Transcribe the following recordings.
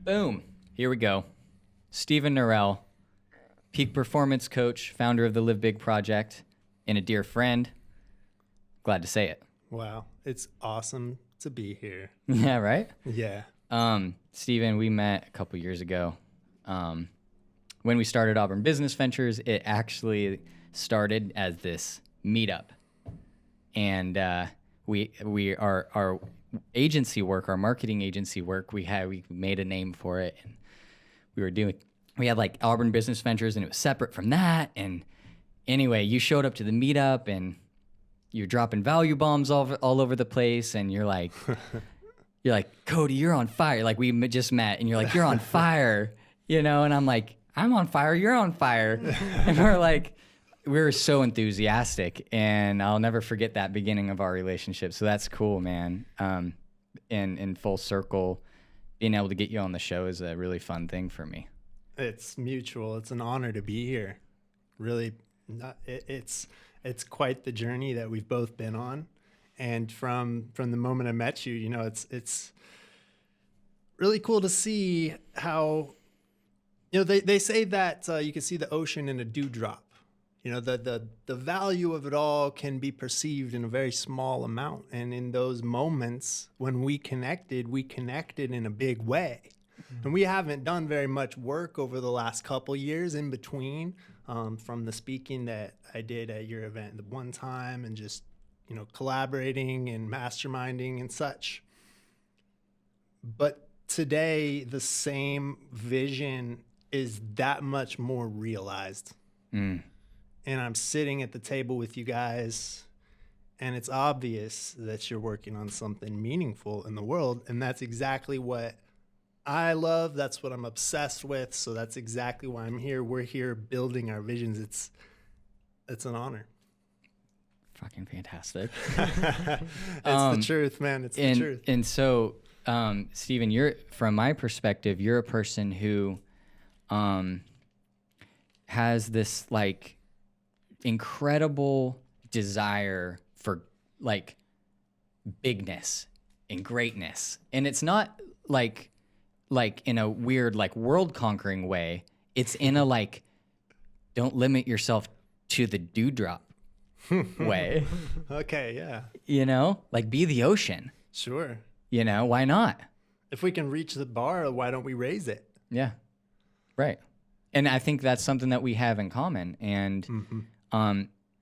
Boom. Here we go. Steven Norrell, peak performance coach, founder of the LiveBig project, and a dear friend. Glad to say it. Wow. It's awesome to be here. Yeah, right? Yeah. Steven, we met a couple years ago. When we started Auburn Business Ventures, it actually started as this meetup. And our agency work, our marketing agency work, we made a name for it, and we had like Auburn Business Ventures, and it was separate from that. And anyway, you showed up to the meetup, and you're dropping value bombs all over the place, and you're like, Cody, you're on fire. Like, we just met, and you're like, you're on fire, And I'm like, I'm on fire, you're on fire, and we were so enthusiastic, and I'll never forget that beginning of our relationship. So that's cool, man. In full circle, being able to get you on the show is a really fun thing for me. It's mutual. It's an honor to be here. Really, it's quite the journey that we've both been on. And from the moment I met you, it's really cool to see how, they say that you can see the ocean in a dewdrop. The value of it all can be perceived in a very small amount. And in those moments when we connected in a big way. Mm-hmm. And we haven't done very much work over the last couple years in between, from the speaking that I did at your event the one time, and just, collaborating and masterminding and such. But today, the same vision is that much more realized. Mm. And I'm sitting at the table with you guys, and it's obvious that you're working on something meaningful in the world. And that's exactly what I love. That's what I'm obsessed with. So that's exactly why I'm here. We're here building our visions. It's an honor. Fucking fantastic. It's the truth, man. It's the truth. And so, Steven, from my perspective, you're a person who has this incredible desire for bigness and greatness. And it's not like in a weird world conquering way. It's in a don't limit yourself to the dewdrop way. Okay, yeah. Be the ocean. Sure. Why not? If we can reach the bar, why don't we raise it? Yeah. Right. And I think that's something that we have in common. And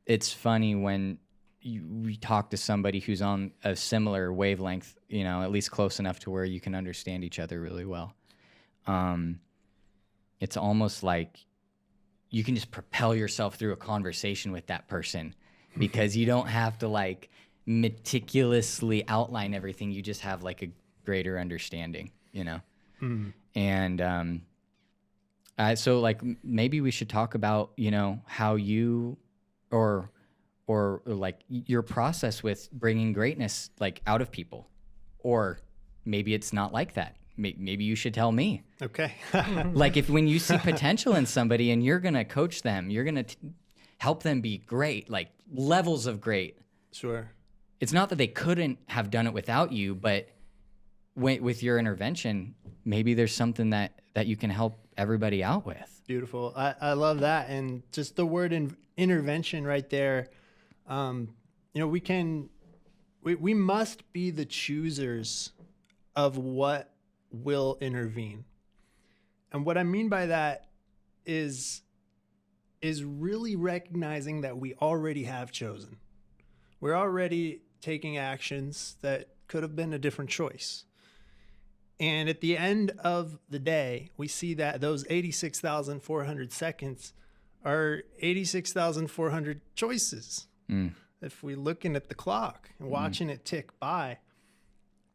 it's funny when we talk to somebody who's on a similar wavelength, at least close enough to where you can understand each other really well. It's almost like you can just propel yourself through a conversation with that person, because you don't have to meticulously outline everything. You just have a greater understanding, And so maybe we should talk about, how you or your process with bringing greatness out of people, or maybe it's not like that. Maybe you should tell me. Okay. If when you see potential in somebody and you're going to coach them, you're going to help them be great, levels of great. Sure. It's not that they couldn't have done it without you, but with your intervention, maybe there's something that you can help everybody out with. Beautiful. I love that. And just the word intervention right there. We must be the choosers of what will intervene. And what I mean by that is really recognizing that we already have chosen. We're already taking actions that could have been a different choice. And at the end of the day, we see that those 86,400 seconds are 86,400 choices. If we're looking at the clock and watching it tick by.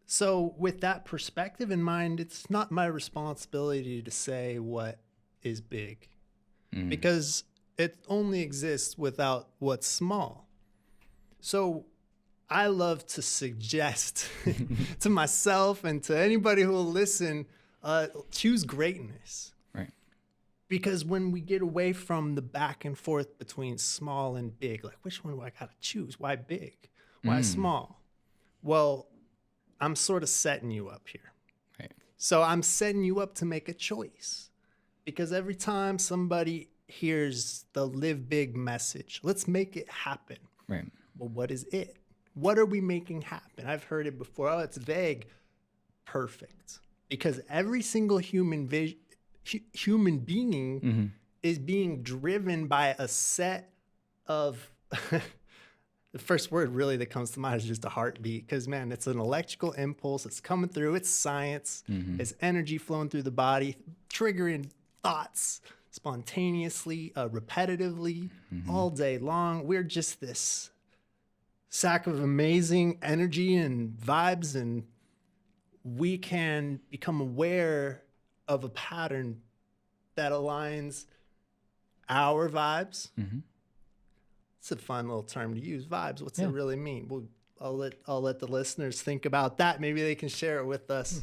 So with that perspective in mind, it's not my responsibility to say what is big, because it only exists without what's small. So I love to suggest to myself and to anybody who will listen, choose greatness. Right. Because when we get away from the back and forth between small and big, which one do I got to choose? Why big? Why small? Well, I'm sort of setting you up here. Right. So I'm setting you up to make a choice, because every time somebody hears the live big message, let's make it happen. Right. Well, what is it? What are we making happen? I've heard it before. Oh, it's vague. Perfect. Because every single human being is being driven by a set of the first word really that comes to mind is just a heartbeat, because, man, it's an electrical impulse. It's coming through. It's science. It's energy flowing through the body, triggering thoughts spontaneously, repetitively, all day long. We're just this sack of amazing energy and vibes, and we can become aware of a pattern that aligns our vibes. It's a fun little term to use, vibes. What's it really mean? Well, I'll let the listeners think about that. Maybe they can share it with us.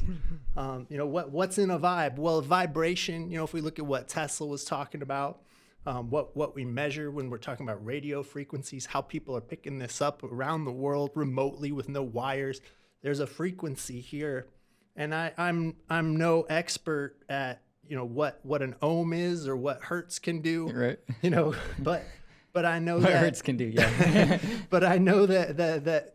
What's in a vibe? Well, vibration, if we look at what Tesla was talking about, what we measure when we're talking about radio frequencies, how people are picking this up around the world remotely with no wires. There's a frequency here. And I'm no expert at, what an ohm is or what hertz can do. Right. But I know what that hertz can do, yeah. but I know that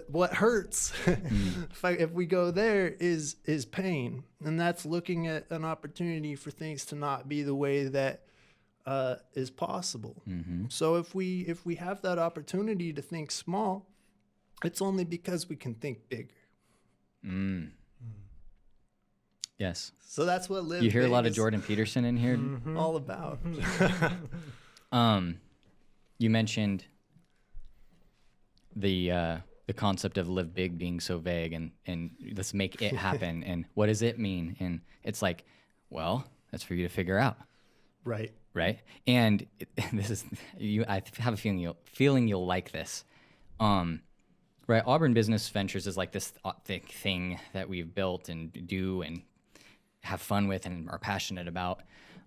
what hurts if we go there is pain, and that's looking at an opportunity for things to not be the way that is possible. So if we have that opportunity to think small, it's only because we can think bigger. Yes. So that's what live. You hear a big lot of is Jordan Peterson in here. all about. You mentioned the concept of live big being so vague, and let's make it happen. And what does it mean? And it's like, well, that's for you to figure out. Right. And this is you. I have a feeling you'll like this. Right. Auburn Business Ventures is like this thick thing that we've built and do and have fun with and are passionate about.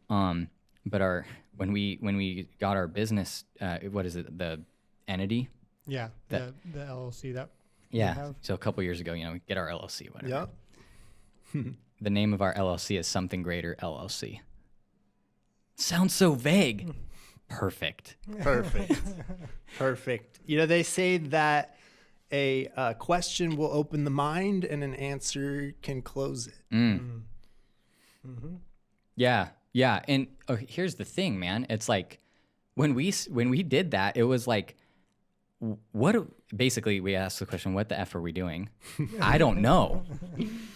But when we got our business, what is it? The entity? Yeah. The LLC that. Yeah. We have. So a couple years ago, we get our LLC, whatever. Yep. The name of our LLC is Something Greater LLC. Sounds so vague. Perfect. Perfect. They say that a question will open the mind and an answer can close it. Yeah. And here's the thing, man. It's like when we did that, it was like, basically we asked the question, what the F are we doing? I don't know,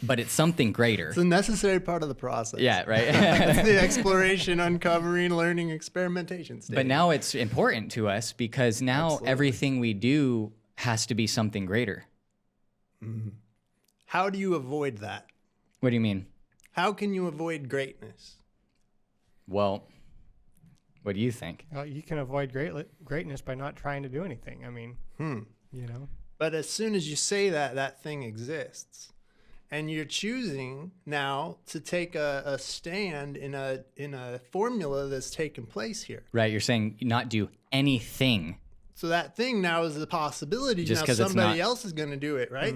but it's something greater. It's a necessary part of the process. Yeah, right. It's the exploration, uncovering, learning, experimentation stage. But now it's important to us because now Absolutely. everything we do has to be something greater. How do you avoid that? What do you mean? How can you avoid greatness? Well, what do you think? You can avoid greatness by not trying to do anything. I mean, But as soon as you say that thing exists, and you're choosing now to take a stand in a formula that's taken place here. Right, you're saying not do anything. So that thing now is a possibility. Just now 'cause it's somebody not- else is going to do it, right?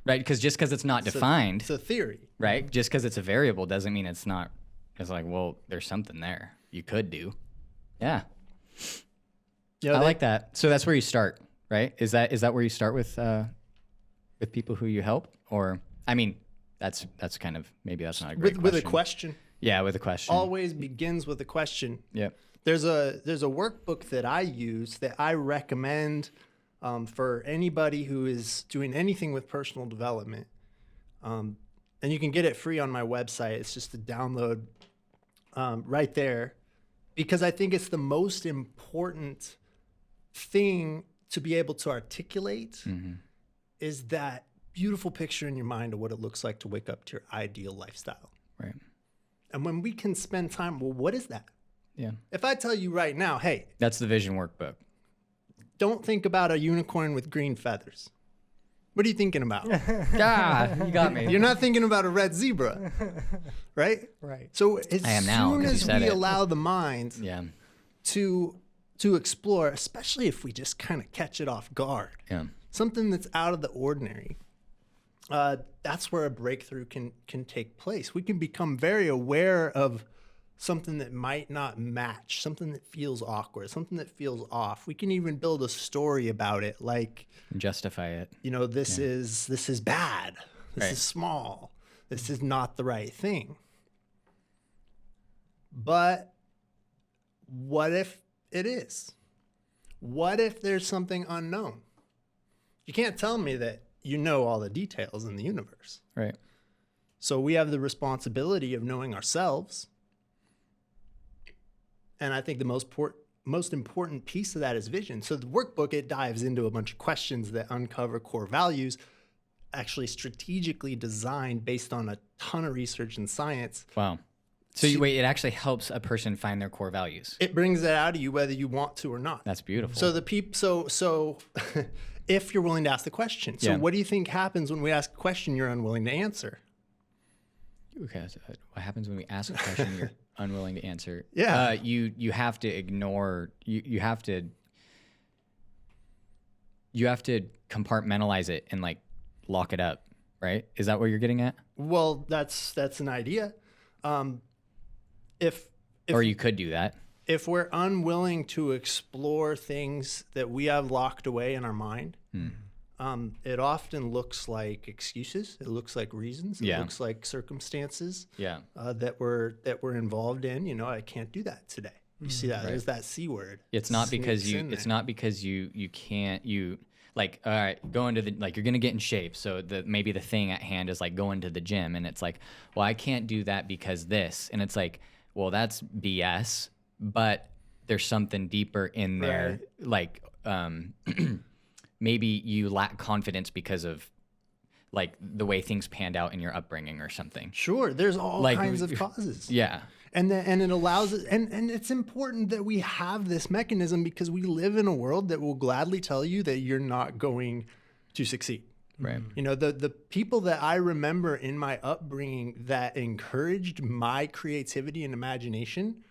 Right, because just because it's not defined, It's a theory. right? Just because it's a variable doesn't mean it's not. It's like, well, there's something there you could do. Yeah, I like that. So that's where you start, right? Is that where you start with people who you help, or I mean, that's kind of maybe that's not a great With a question. Yeah, with a question. Always begins with a question. Yep. There's a workbook that I use that I recommend for anybody who is doing anything with personal development. And you can get it free on my website. It's just a download right there, because I think it's the most important thing to be able to articulate is that beautiful picture in your mind of what it looks like to wake up to your ideal lifestyle. Right. And when we can spend time, well, what is that? Yeah. If I tell you right now, hey, That's the vision workbook. don't think about a unicorn with green feathers. What are you thinking about? Ah, you got me. You're not thinking about a red zebra, right? right. So as I am now, soon 'cause you as said we it. allow the mind Yeah. to explore, especially if we just kind of catch it off guard, Yeah. something that's out of the ordinary, that's where a breakthrough can take place. We can become very aware of something that might not match, something that feels awkward, something that feels off. We can even build a story about it, like justify it. This is bad. This is small. This is not the right thing. But what if it is? What if there's something unknown? You can't tell me that you know all the details in the universe. Right. So we have the responsibility of knowing ourselves. And I think the most important piece of that is vision. So the workbook, it dives into a bunch of questions that uncover core values, actually strategically designed based on a ton of research and science. Wow. So it actually helps a person find their core values. It brings that out of you whether you want to or not. That's beautiful. So if you're willing to ask the question. So what do you think happens when we ask a question you're unwilling to answer? Okay, so what happens when we ask a question you're unwilling to answer? Yeah. You have to ignore, you have to compartmentalize it and like lock it up, right? Is that what you're getting at? Well, that's an idea. If or you could do that. If we're unwilling to explore things that we have locked away in our mind, it often looks like excuses. It looks like reasons. It looks like circumstances that we're involved in. I can't do that today. You see that? There's that C word. It's not because you can't. Like, all right, go into you're going to get in shape. So maybe the thing at hand is like going to the gym. And it's like, well, I can't do that because this. And it's like, well, that's BS. But there's something deeper in there. Like, maybe you lack confidence because of like the way things panned out in your upbringing or something. Sure. There's all kinds of causes. Yeah. And it allows it, and it's important that we have this mechanism because we live in a world that will gladly tell you that you're not going to succeed. Right. The people that I remember in my upbringing that encouraged my creativity and imagination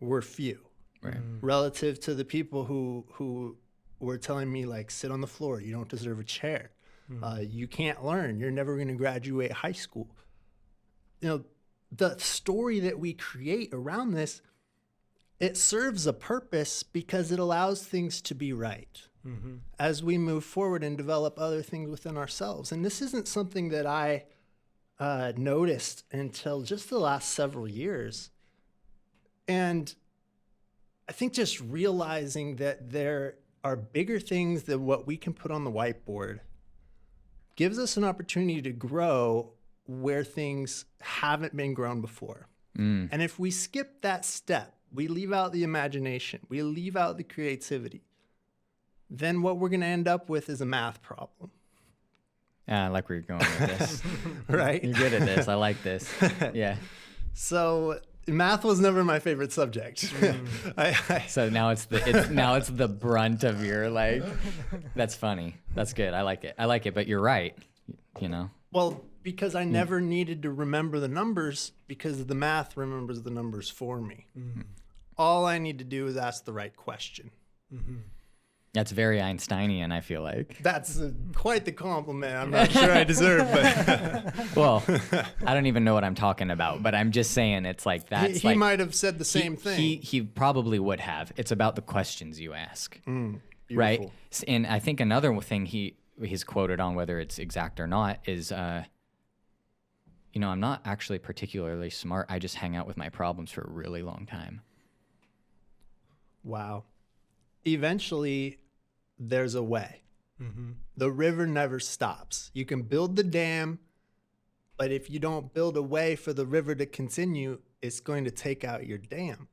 were few. Right. Relative to the people who were telling me like, sit on the floor, you don't deserve a chair. You can't learn, you're never going to graduate high school. The story that we create around this, it serves a purpose because it allows things to be right as we move forward and develop other things within ourselves. And this isn't something that I noticed until just the last several years. And I think just realizing that there are bigger things than what we can put on the whiteboard gives us an opportunity to grow where things haven't been grown before. And if we skip that step, we leave out the imagination, we leave out the creativity, then what we're going to end up with is a math problem. I like where you're going with this. Right? You're good at this. I like this. Yeah. So math was never my favorite subject. So now it's the brunt of your like. That's funny. That's good. I like it. But you're right. Well, because I never needed to remember the numbers because the math remembers the numbers for me. All I need to do is ask the right question. That's very Einsteinian, I feel like. That's quite the compliment. I'm not sure I deserve, but well, I don't even know what I'm talking about, but I'm just saying it's like that's he might have said the same thing. He probably would have. It's about the questions you ask, right? Beautiful. And I think another thing he's quoted on, whether it's exact or not, is I'm not actually particularly smart. I just hang out with my problems for a really long time. Wow. Eventually, there's a way. The river never stops. You can build the dam, but if you don't build a way for the river to continue, it's going to take out your dam.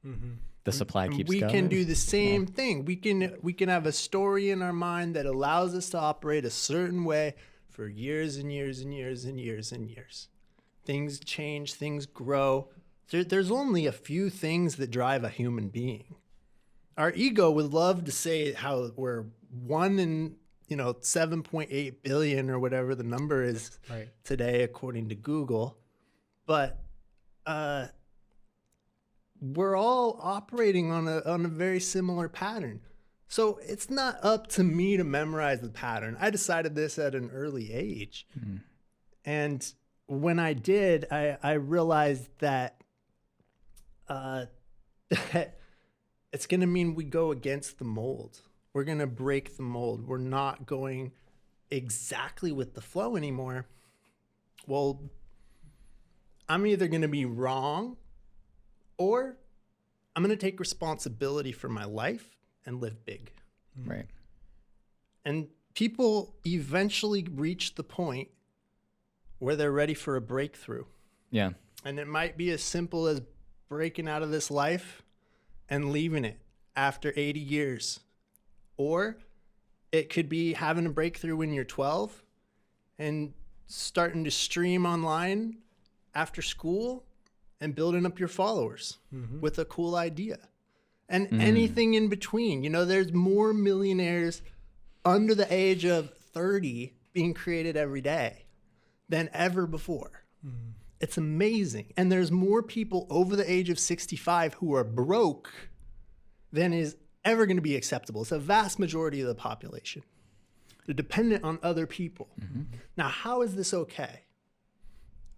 The supply keeps we going. We can do the same thing. We can have a story in our mind that allows us to operate a certain way for years and years and years and years and years. Things change, things grow. There's only a few things that drive a human being. Our ego would love to say how we're 1 in 7.8 billion or whatever the number is today, according to Google. But we're all operating on a very similar pattern. So it's not up to me to memorize the pattern. I decided this at an early age. And when I did, I realized that it's going to mean we go against the mold. We're going to break the mold. We're not going exactly with the flow anymore. Well, I'm either going to be wrong or I'm going to take responsibility for my life and live big. Right. And people eventually reach the point where they're ready for a breakthrough. Yeah. And it might be as simple as breaking out of this life and leaving it after 80 years. Or it could be having a breakthrough when you're 12 and starting to stream online after school and building up your followers with a cool idea. And anything in between. You know, there's more millionaires under the age of 30 being created every day than ever before. It's amazing. And there's more people over the age of 65 who are broke than is ever going to be acceptable. It's a vast majority of the population. They're dependent on other people. Now, how is this okay?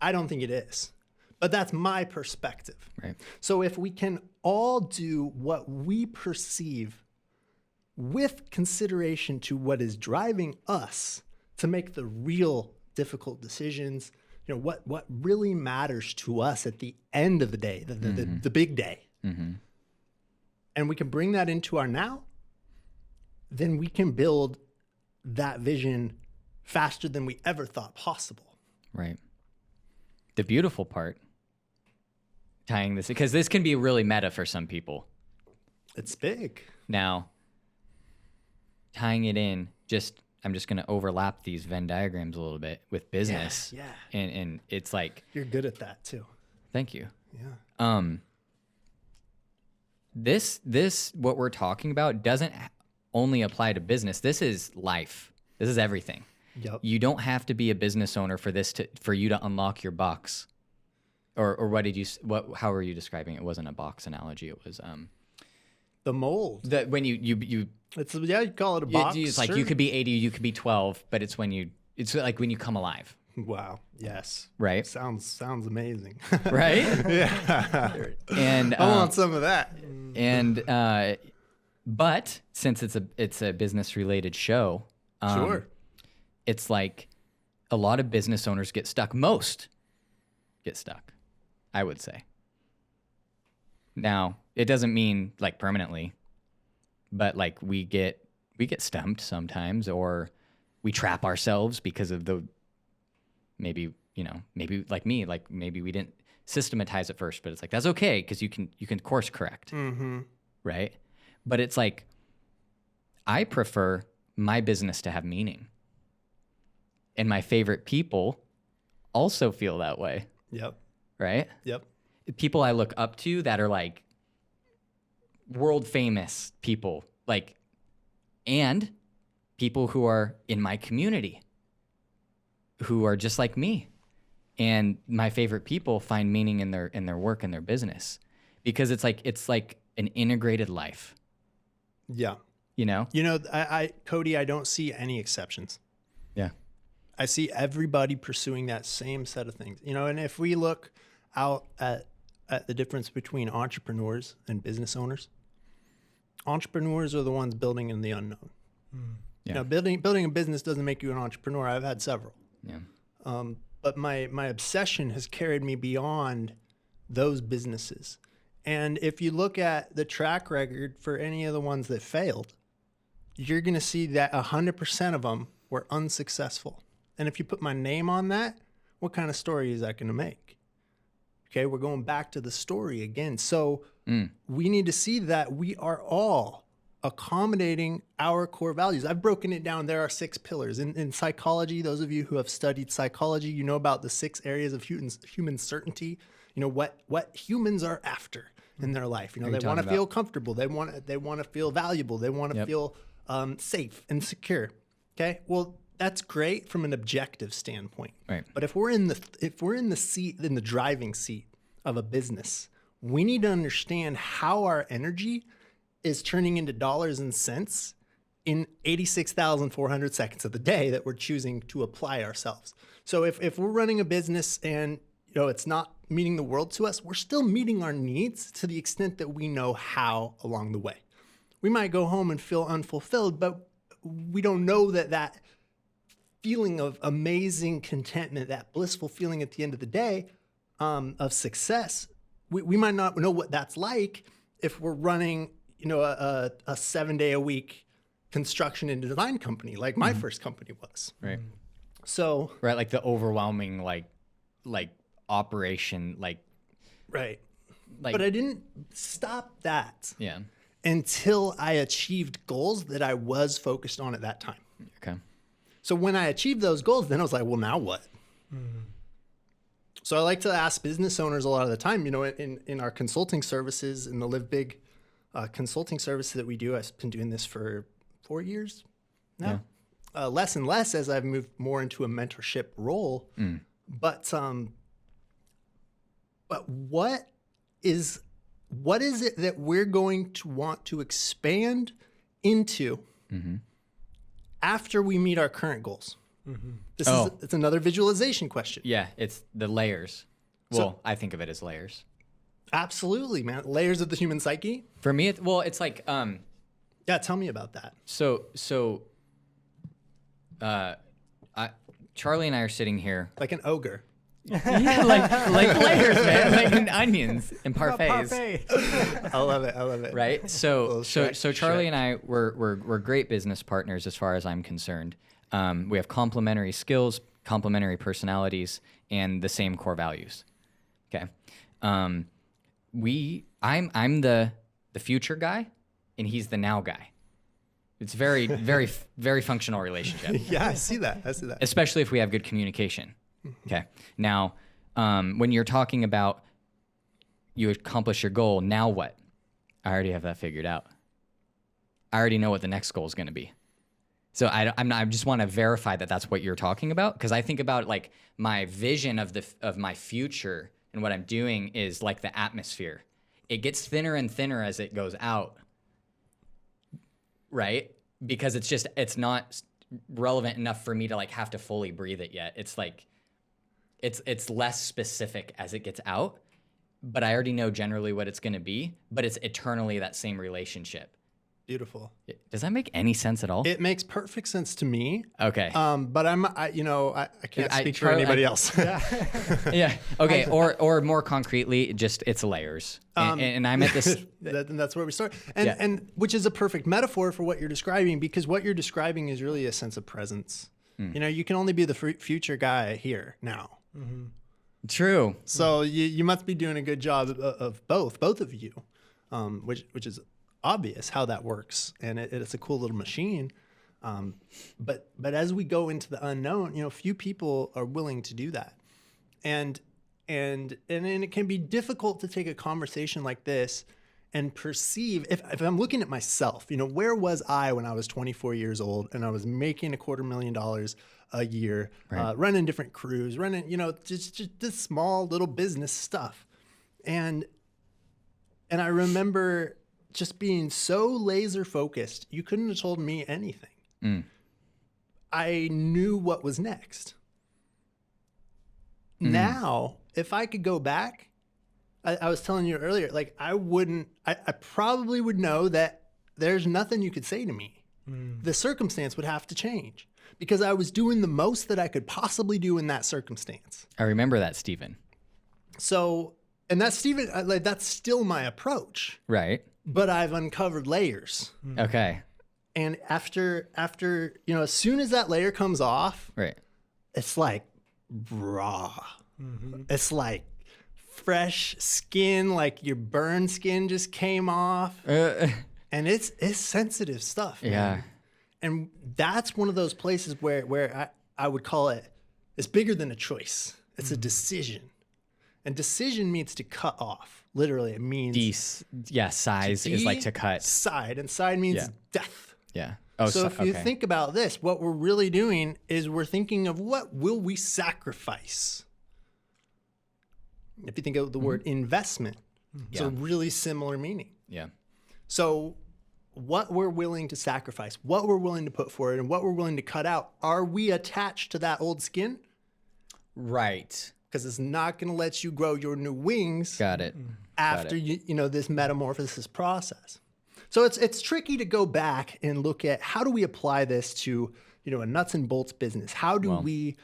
I don't think it is. But that's my perspective. Right. So if we can all do what we perceive with consideration to what is driving us to make the real difficult decisions, you know, what really matters to us at the end of the day, the big day, and we can bring that into our now, then we can build that vision faster than we ever thought possible. Right. The beautiful part, tying this, because this can be really meta for some people. It's big. Now, tying it in, I'm just going to overlap these Venn diagrams a little bit with business. Yeah. And it's like, You're good at that too. thank you. Yeah. This what we're talking about doesn't only apply to business. This is life. This is everything. Yep. You don't have to be a business owner for you to unlock your box. Or how were you describing it? It wasn't a box analogy. It was The mold. that when you It's you call it a box. it's like sure. you could be 80, you could be 12, but it's like when you come alive, Wow. Yes. right? Sounds amazing. Right? Yeah. And I want some of that. and but since it's a business related show, Sure. it's like a lot of business owners get stuck. Most get stuck, I would say. Now, it doesn't mean like permanently, but like we get stumped sometimes, or we trap ourselves because of maybe like me, like maybe we didn't systematize it first, but it's like, that's okay. Cause you can course correct. Right. But it's like, I prefer my business to have meaning, and my favorite people also feel that way. Yep. Right. Yep. People I look up to that are like world famous people, like, and people who are in my community who are just like me. And my favorite people find meaning in their work and their business, because it's like an integrated life. Yeah. You know? Cody, I don't see any exceptions. Yeah. I see everybody pursuing that same set of things. And if we look out at the difference between entrepreneurs and business owners, entrepreneurs are the ones building in the unknown. Yeah. Building a business doesn't make you an entrepreneur. I've had several. Yeah. But my obsession has carried me beyond those businesses. And if you look at the track record for any of the ones that failed, you're going to see that 100% of them were unsuccessful. And if you put my name on that, what kind of story is that going to make? Okay, we're going back to the story again. So we need to see that we are all accommodating our core values. I've broken it down. There are 6 pillars. In psychology, those of you who have studied psychology, you know about the 6 areas of human certainty. You know what humans are after in their life. They want to feel comfortable. They want to feel valuable. They want to feel safe and secure. Okay, well, that's great from an objective standpoint. Right. But if we're in the driving seat of a business, we need to understand how our energy is turning into dollars and cents in 86,400 seconds of the day that we're choosing to apply ourselves. So if we're running a business and it's not meeting the world to us, we're still meeting our needs to the extent that we know how along the way. We might go home and feel unfulfilled, but we don't know that feeling of amazing contentment, that blissful feeling at the end of the day of success, we might not know what that's like if we're running, a 7-day-a-week construction and design company like my first company was. Right. So Right, like the overwhelming like operation, right. But I didn't stop that yeah. until I achieved goals that I was focused on at that time. Okay. So when I achieved those goals, then I was like, well, now what? So I like to ask business owners a lot of the time, in our consulting services, in the LiveBig consulting service that we do. I've been doing this for 4 years now. Yeah. Less and less as I've moved more into a mentorship role. But what is it that we're going to want to expand into after we meet our current goals? It's another visualization question. Yeah, it's the layers. Well, I think of it as layers. Absolutely, man. Layers of the human psyche. For me, it's like Yeah, tell me about that. Charlie and I are sitting here. Like an ogre. Yeah, like layers, man, like onions and parfaits. Parfait. I love it. Right. So Shrek. Charlie and I we're great business partners as far as I'm concerned. We have complementary skills, complementary personalities, and the same core values. Okay. I'm the future guy, and he's the now guy. It's very very functional relationship. Yeah, I see that. Especially if we have good communication. Okay. Now, when you're talking about you accomplish your goal, now what? I already have that figured out. I already know what the next goal is going to be. So I just want to verify that that's what you're talking about, because I think about like my vision of my future, and what I'm doing is like the atmosphere. It gets thinner and thinner as it goes out, right? Because it's not relevant enough for me to like have to fully breathe it yet. It's like it's less specific as it gets out, but I already know generally what it's going to be, but it's eternally that same relationship. Beautiful. Does that make any sense at all? It makes perfect sense to me. Okay. But I can't speak for anybody else. Yeah. Okay. Or more concretely, just it's layers. And I'm at this. That's where we start. And which is a perfect metaphor for what you're describing, because what you're describing is really a sense of presence. You can only be the future guy here now. True. So you must be doing a good job of both of you, which is obvious how that works, and it's a cool little machine. But as we go into the unknown, few people are willing to do that, and it can be difficult to take a conversation like this and perceive, if I'm looking at myself, where was I when I was 24 years old and I was making $250,000 a year, right. Running different crews, running, just this small little business stuff. And I remember just being so laser focused, you couldn't have told me anything. I knew what was next. Now, if I could go back, I was telling you earlier, like I probably would know that there's nothing you could say to me. The circumstance would have to change because I was doing the most that I could possibly do in that circumstance. I remember that, Steven. So, and that's Steven, that's still my approach. Right. But I've uncovered layers. Okay. And after as soon as that layer comes off, right, it's like raw. It's like fresh skin, like your burned skin just came off. And it's sensitive stuff, man. Yeah. And that's one of those places where I would call it's bigger than a choice. It's a decision. And decision means to cut off. Literally, it means... size is like to cut. Side, and side means death. Yeah. So if you think about this, what we're really doing is we're thinking of what will we sacrifice? If you think of the word investment, it's a really similar meaning. Yeah. So what we're willing to sacrifice, what we're willing to put forward, and what we're willing to cut out. Are we attached to that old skin? Right. Because it's not going to let you grow your new wings. Got it. After this metamorphosis process. So it's tricky to go back and look at how do we apply this to a nuts and bolts business? How do we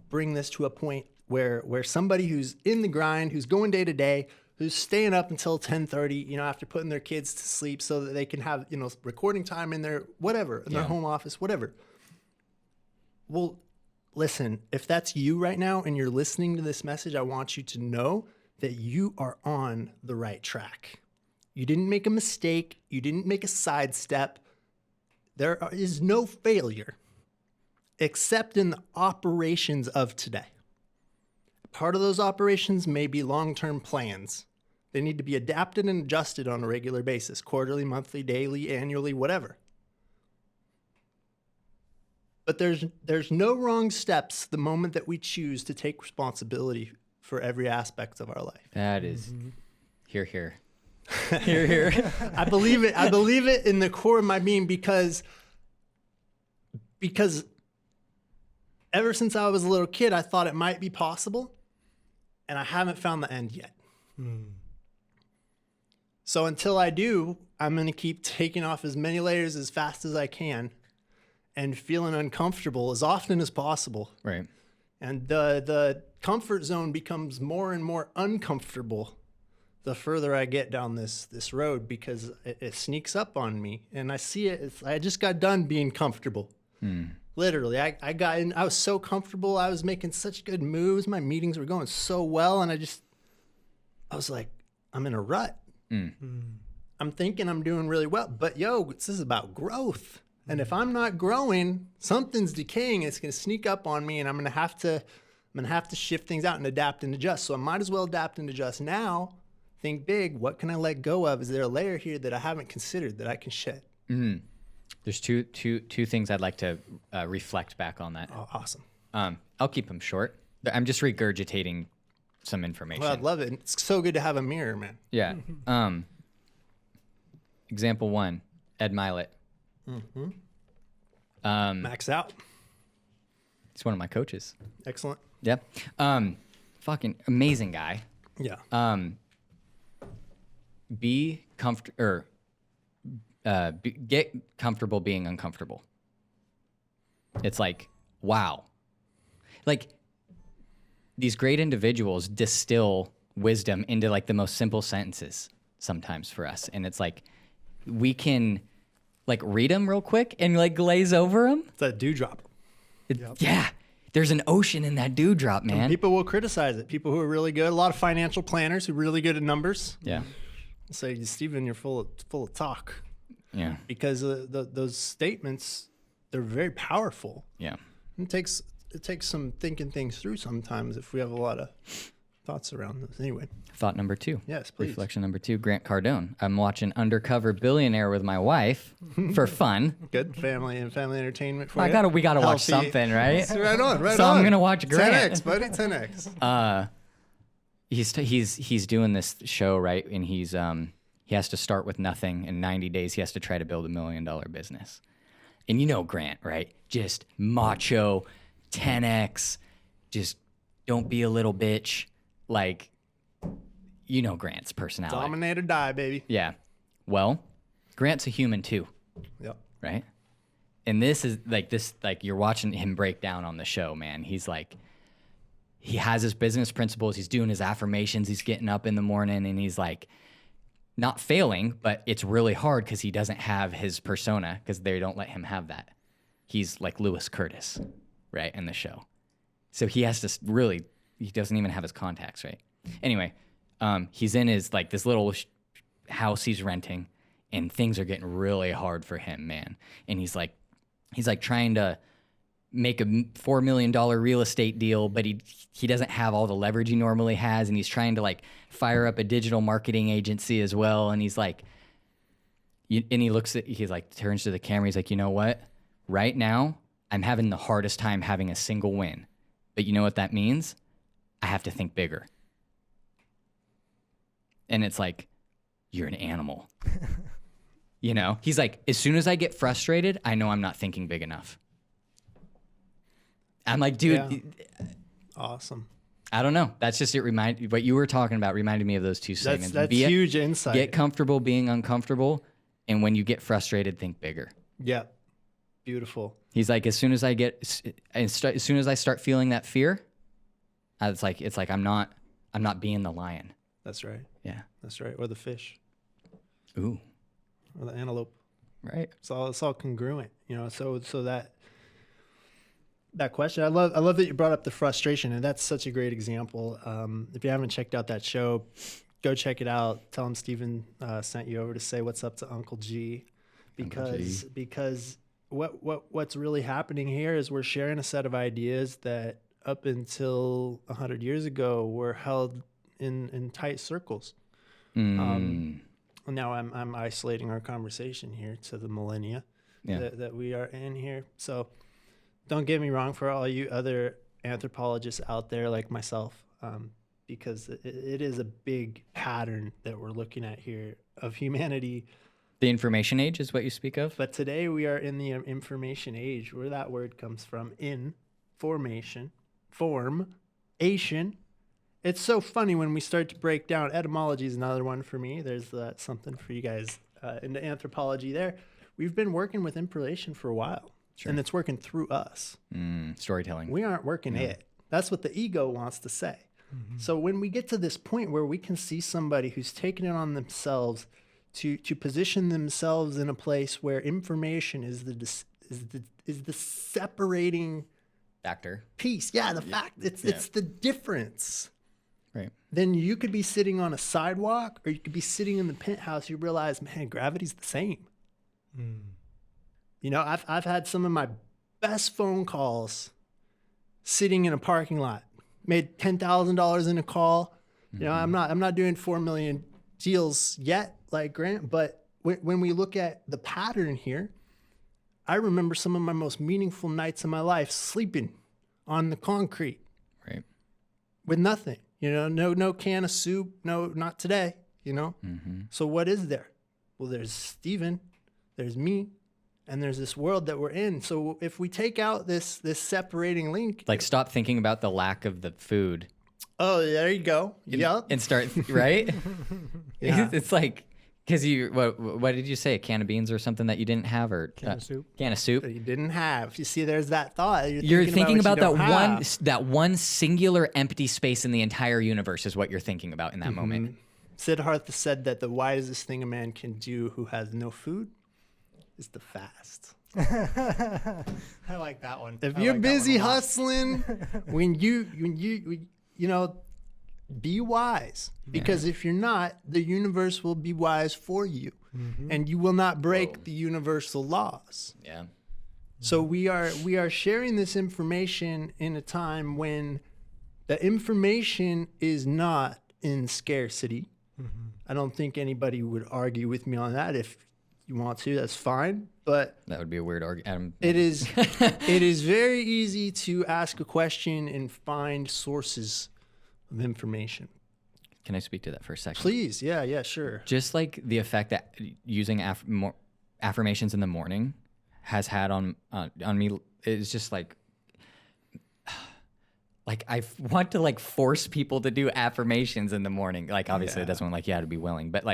bring this to a point where somebody who's in the grind, who's going day to day, who's staying up until 10:30, after putting their kids to sleep so that they can have recording time in their their home office, whatever. Well, listen, if that's you right now and you're listening to this message, I want you to know that you are on the right track. You didn't make a mistake. You didn't make a sidestep. There is no failure except in the operations of today. Part of those operations may be long-term plans. They need to be adapted and adjusted on a regular basis, quarterly, monthly, daily, annually, whatever. But there's no wrong steps the moment that we choose to take responsibility for every aspect of our life. That is here. Here. I believe it. I believe it in the core of my being because ever since I was a little kid, I thought it might be possible, and I haven't found the end yet. So until I do, I'm going to keep taking off as many layers as fast as I can and feeling uncomfortable as often as possible. Right. And the comfort zone becomes more and more uncomfortable the further I get down this road because it sneaks up on me. And I see it. I just got done being comfortable. Literally. I got in. I was so comfortable. I was making such good moves. My meetings were going so well. And I was like, I'm in a rut. I'm thinking I'm doing really well. But this is about growth. And if I'm not growing, something's decaying. It's going to sneak up on me, and I'm going to have to shift things out and adapt and adjust. So I might as well adapt and adjust now. Think big. What can I let go of? Is there a layer here that I haven't considered that I can shed? There's two things I'd like to reflect back on that. Oh, awesome. I'll keep them short. I'm just regurgitating some information. Well, I'd love it. It's so good to have a mirror, man. Yeah. Example 1, Ed Milet. Max out. He's one of my coaches. Excellent. Yeah. Fucking amazing guy. Yeah. Be comfortable or get comfortable being uncomfortable. It's like, wow. Like these great individuals distill wisdom into like the most simple sentences sometimes for us. And it's like, we can like read them real quick and like glaze over them. It's that dewdrop. Yeah. There's an ocean in that dewdrop, man. And people will criticize it. People who are really good. A lot of financial planners who are really good at numbers. Yeah. Say, Steven, you're full of talk. Yeah. Because those statements, they're very powerful. Yeah. It takes some thinking things through sometimes if we have a lot of thoughts around this. Anyway. Thought number 2. Yes, please. Reflection number 2, Grant Cardone. I'm watching Undercover Billionaire with my wife for fun. Good family entertainment for you. We gotta watch something, right? Right on. So I'm gonna watch Grant. 10x, buddy, 10x. He's doing this show, right? And he has to start with nothing. In 90 days, he has to try to build $1 million business. And Grant, right? Just macho, 10x, just don't be a little bitch. Like, Grant's personality. Dominate or die, baby. Yeah. Well, Grant's a human too. Yep. Right? And this is like you're watching him break down on the show, man. He's like, he has his business principles. He's doing his affirmations. He's getting up in the morning and he's like not failing, but it's really hard because he doesn't have his persona because they don't let him have that. He's like Lewis Curtis, right? In the show. So he has to he doesn't even have his contacts, right? Anyway, he's in his like this little house he's renting and things are getting really hard for him, man. And he's like trying to make a $4 million real estate deal, but he doesn't have all the leverage he normally has. And he's trying to like fire up a digital marketing agency as well. And he's like, he's like, turns to the camera. He's like, you know what? Right now, I'm having the hardest time having a single win. But you know what that means? I have to think bigger. And it's like, you're an animal. You know, he's like, as soon as I get frustrated, I know I'm not thinking big enough. I'm like, dude, Yeah. Awesome. I don't know. That's just what you were talking about reminded me of those two statements. That's huge insight. Get comfortable being uncomfortable. And when you get frustrated, think bigger. Yeah. Beautiful. He's like, as soon as I start feeling that fear, it's like I'm not being the lion. That's right. Yeah. That's right. Or the fish. Ooh. Or the antelope. Right. It's all congruent, you know. So that question, I love that you brought up the frustration, and that's such a great example. If you haven't checked out that show, go check it out. Tell him Steven sent you over to say what's up to Uncle G, because what's really happening here is we're sharing a set of ideas that up until 100 years ago were held in tight circles. Now I'm isolating our conversation here to the millennia that we are in here. So don't get me wrong, for all you other anthropologists out there like myself, because it is a big pattern that we're looking at here of humanity. The information age is what you speak of? But today we are in the information age, where that word comes from, information, formation. It's so funny when we start to break down. Etymology is another one for me. There's something for you guys into anthropology there. We've been working with information for a while. Sure. And it's working through us. Storytelling. We aren't working it. That's what the ego wants to say. Mm-hmm. So when we get to this point where we can see somebody who's taken it on themselves to position themselves in a place where information is the separating factor piece. Yeah, the fact it's the difference. Right. Then you could be sitting on a sidewalk, or you could be sitting in the penthouse. You realize, man, gravity's the same. You know, I've had some of my best phone calls sitting in a parking lot. Made $10,000 in a call. You know, I'm not doing 4 million deals yet, like Grant. But when we look at the pattern here, I remember some of my most meaningful nights in my life sleeping on the concrete, right, with nothing. You know, no can of soup. No, not today. You know. So what is there? Well, there's Steven, there's me, and there's this world that we're in. So if we take out this separating link, like stop thinking about the lack of the food. Oh, there you go. Yep. And start, right? Yeah. It's like, because what did you say? A can of beans or something that you didn't have, or Can of soup. Can of soup. That you didn't have. You see, there's that thought. You're thinking about that that one singular empty space in the entire universe is what you're thinking about in that moment. Siddhartha said that the wisest thing a man can do who has no food is to fast. I like that one. If you're busy hustling, when you know, be wise, because if you're not, the universe will be wise for you, and you will not break the universal laws. Yeah. So we are sharing this information in a time when the information is not in scarcity. I don't think anybody would argue with me on that. If you want to, that's fine. But That would be a weird argument. it is very easy to ask a question and find sources of information. Can I speak to that for a second? Please. Yeah, sure. Just like the effect that using affirmations in the morning has had on me, it's just like I want to force people to do affirmations in the morning. Like obviously it doesn't you had to be willing, but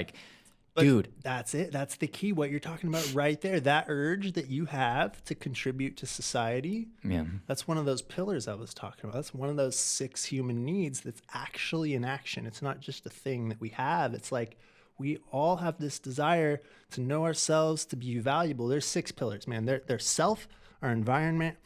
dude, that's it. That's the key. What you're talking about right there, that urge that you have to contribute to society. Yeah. That's one of those pillars I was talking about. That's one of those 6 human needs that's actually in action. It's not just a thing that we have. It's like we all have this desire to know ourselves, to be valuable. There's 6 pillars, man. They're self, our environment,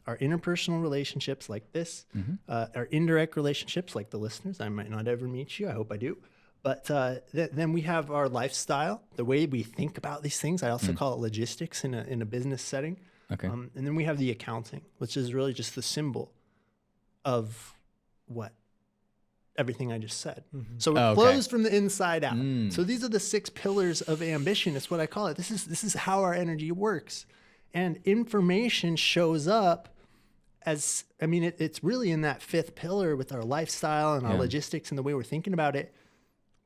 our interpersonal relationships like this, our indirect relationships like the listeners. I might not ever meet you. I hope I do. But then we have our lifestyle, the way we think about these things. I also call it logistics in a business setting. Okay. And then we have the accounting, which is really just the symbol of what? Everything I just said. So it flows from the inside out. So these are the 6 pillars of ambition. It's what I call it. This is how our energy works. And information shows up as, it's really in that 5th pillar with our lifestyle and our logistics and the way we're thinking about it.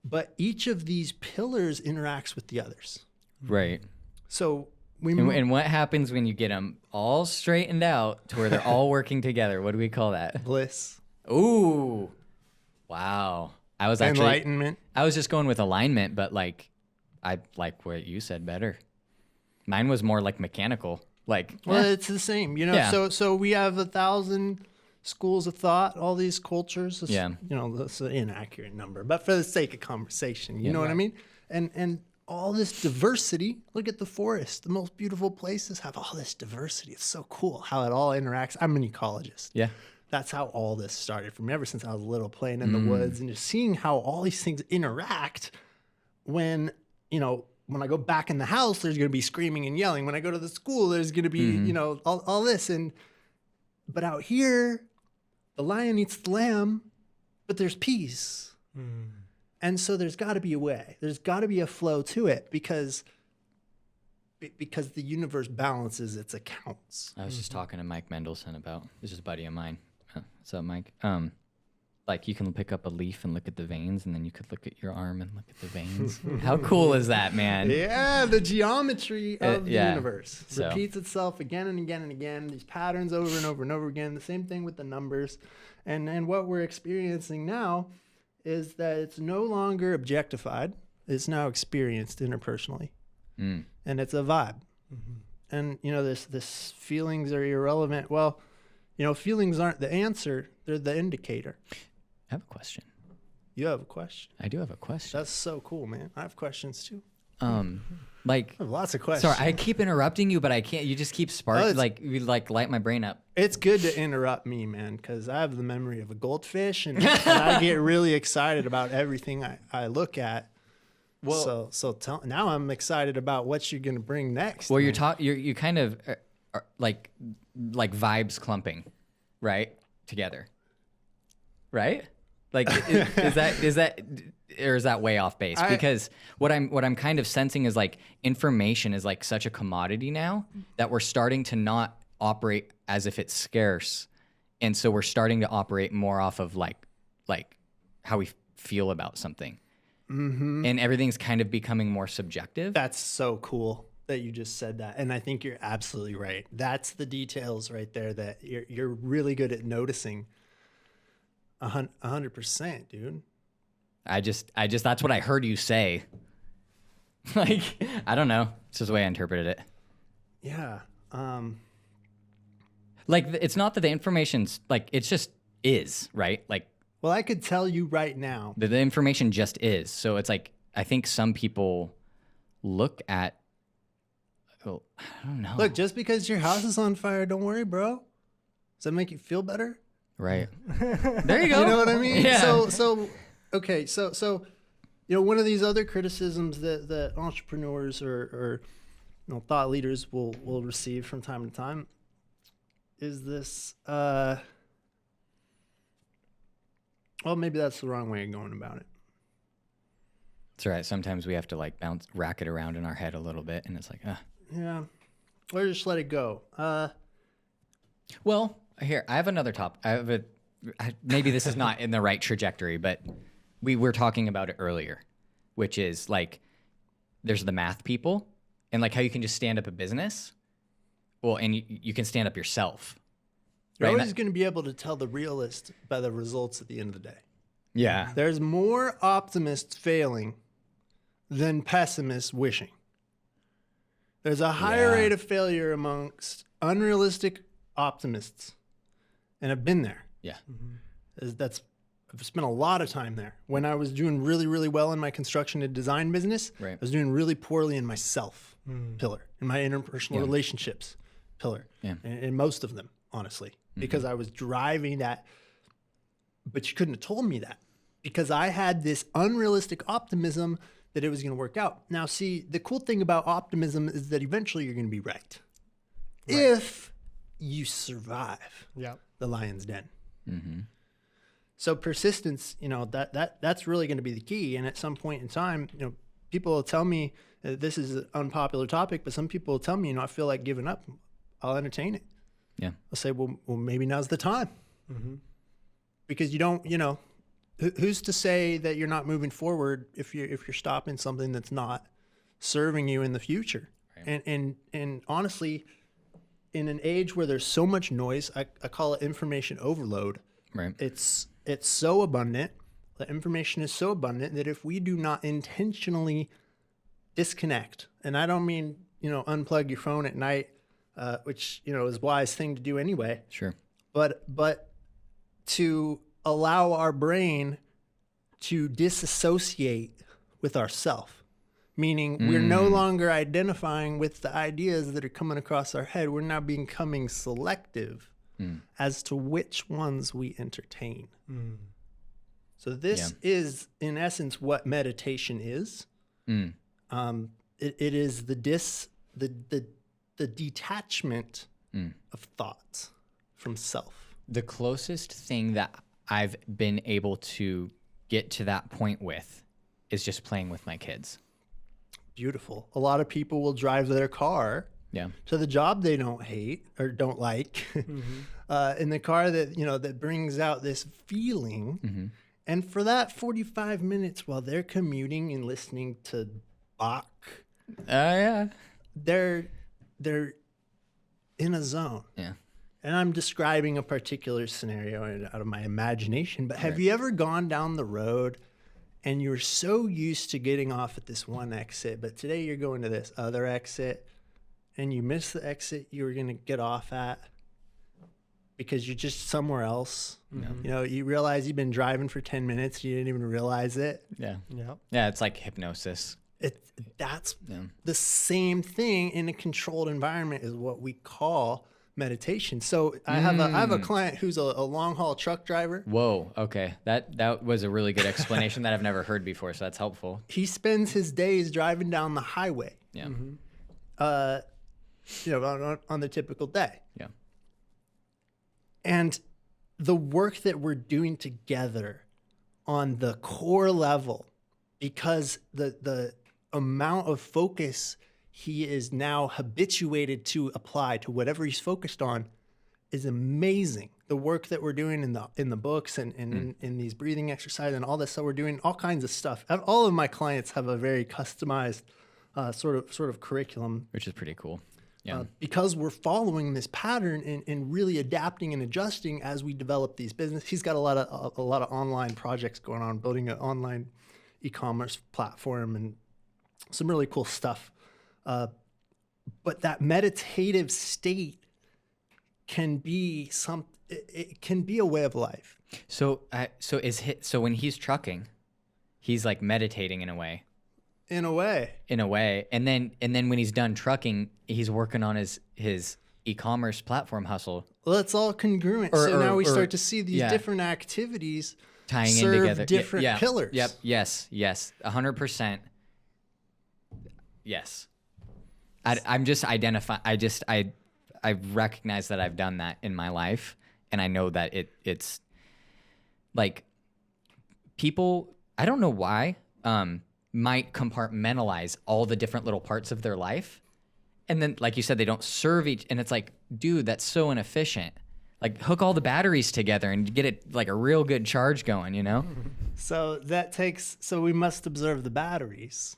But each of these pillars interacts with the others. Right. So And what happens when you get them all straightened out to where they're all working together? What do we call that? bliss, Ooh. Wow. I was enlightenment. I was just going with alignment, but like I like what you said better. Mine was more like mechanical. Like, Well, it's the same, Yeah. So we have 1,000 schools of thought, all these cultures. Yeah. That's an inaccurate number, but for the sake of conversation, you know what I Right. mean? And all this diversity. Look at the forest. The most beautiful places have all this diversity. It's so cool how it all interacts. I'm an ecologist. yeah. That's how all this started for me ever since I was little, playing in the woods and just seeing how all these things interact. When when I go back in the house, there's going to be screaming and yelling. When I go to the school, there's going to be all this. But out here, the lion eats the lamb, but there's peace. And so there's got to be a way. There's got to be a flow to it because the universe balances its accounts. I was just talking to Mike Mendelson about this is a buddy of mine. What's up, Mike? Like you can pick up a leaf and look at the veins, and then you could look at your arm and look at the veins. How cool is that, man? Yeah, the geometry of the yeah. universe So- repeats itself again and again and again. These patterns over and over and over again. The same thing with the numbers. And what we're experiencing now is that it's no longer objectified. It's now experienced interpersonally. Mm. And it's a vibe. And this feelings are irrelevant. Well, feelings aren't the answer, they're the indicator. I have a question. You have a question. I do have a question. That's so cool, man. I have questions too. Like, I have lots of questions. sorry, I keep interrupting you, but I can't. You just keep sparking. You light my brain up. It's good to interrupt me, man, because I have the memory of a goldfish, and I get really excited about everything I look at. Well- Now I'm excited about what you're gonna bring next. Well, man. you kind of are like vibes clumping, right? Together, right? Like is that or is that way off base? Because what I'm kind of sensing is like information is like such a commodity now that we're starting to not operate as if it's scarce, and so we're starting to operate more off of like how we feel about something, and everything's kind of becoming more subjective. That's so cool that you just said that, and I think you're absolutely right. That's the details right there that you're really good at noticing. 100%, dude. I just that's what I heard you say. Like, I don't know. It's just the way I interpreted it. Yeah. Like, it's not that the information's like, it's just is, right? Like, Well, I could tell you right now. the information just is. So it's like, I think some people look at, I don't know. Look, just because your house is on fire, don't worry, bro. Does that make you feel better? Right. There you go. You know what I mean? Yeah. So one of these other criticisms that entrepreneurs or thought leaders will receive from time to time is this. Well, maybe that's the wrong way of going about it. It's all right. Sometimes we have to like rack it around in our head a little bit, and it's like, Yeah, or just let it go. Well, here, I have another topic. Maybe this is not in the right trajectory, but we were talking about it earlier, which is like, there's the math people, and like how you can just stand up a business. Well, and you can stand up yourself. You're Right? always going to be able to tell the realist by the results at the end of the day. Yeah. There's more optimists failing than pessimists wishing. There's a higher Yeah. rate of failure amongst unrealistic optimists. And I've been there. Yeah. I've spent a lot of time there. When I was doing really, really well in my construction and design business, Right. I was doing really poorly in my self pillar, in my interpersonal relationships pillar, Yeah. in most of them, honestly, because I was driving that. But you couldn't have told me that because I had this unrealistic optimism that it was going to work out. Now, see, the cool thing about optimism is that eventually you're going to be right. If you survive Yeah. the lion's den. Mm-hmm. So persistence, that's really going to be the key. And at some point in time, people will tell me this is an unpopular topic, but some people will tell me, I feel like giving up. I'll entertain it. Yeah. I'll say, well, maybe now's the time. Because you don't, who's to say that you're not moving forward if you're stopping something that's not serving you in the future? Right. And honestly, in an age where there's so much noise, I call it information overload. Right. It's so abundant. The information is so abundant that if we do not intentionally disconnect, and I don't mean, unplug your phone at night, which, is a wise thing to do anyway, Sure. but to allow our brain to disassociate with ourself, meaning we're no longer identifying with the ideas that are coming across our head. We're now becoming selective as to which ones we entertain. So this is, in essence, what meditation is. It is the detachment of thoughts from self. The closest thing that I've been able to get to that point with is just playing with my kids. Beautiful. A lot of people will drive their car Yeah. to the job they don't hate or don't like, in the car that, that brings out this feeling. And for that 45 minutes while they're commuting and listening to Bach, Yeah. they're in a zone. Yeah. And I'm describing a particular scenario out of my imagination, but have you ever gone down the road and you're so used to getting off at this one exit, but today you're going to this other exit and you miss the exit you were going to get off at because you're just somewhere else? You realize you've been driving for 10 minutes, you didn't even realize it. Yeah. Yeah. Yeah. It's like hypnosis. That's the same thing in a controlled environment is what we call meditation. So I have a client who's a long haul truck driver. Whoa. Okay. That was a really good explanation that I've never heard before. So that's helpful. He spends his days driving down the highway. Yeah. On the typical day. Yeah. And the work that we're doing together on the core level, because the amount of focus he is now habituated to apply to whatever he's focused on is amazing. The work that we're doing in the books and in these breathing exercises and all this stuff, we're doing all kinds of stuff. All of my clients have a very customized sort of curriculum, Which is pretty cool. Yeah. because we're following this pattern and really adapting and adjusting as we develop these businesses. He's got a lot of online projects going on, building an online e-commerce platform and some really cool stuff. But that meditative state can be it can be a way of life. So when he's trucking, he's like meditating in a way. In a way. And then when he's done trucking, he's working on his e-commerce platform hustle. Well, it's all congruent. So now we start to see these different activities Tying serve in together. different pillars. Yep. Yes. 100%. Yes. I'm just identifying. I recognize that I've done that in my life, and I know that it's like people. I don't know why. Might compartmentalize all the different little parts of their life, and then, like you said, they don't serve each. And it's like, dude, that's so inefficient. Like, hook all the batteries together and get it like a real good charge going. So we must observe the batteries.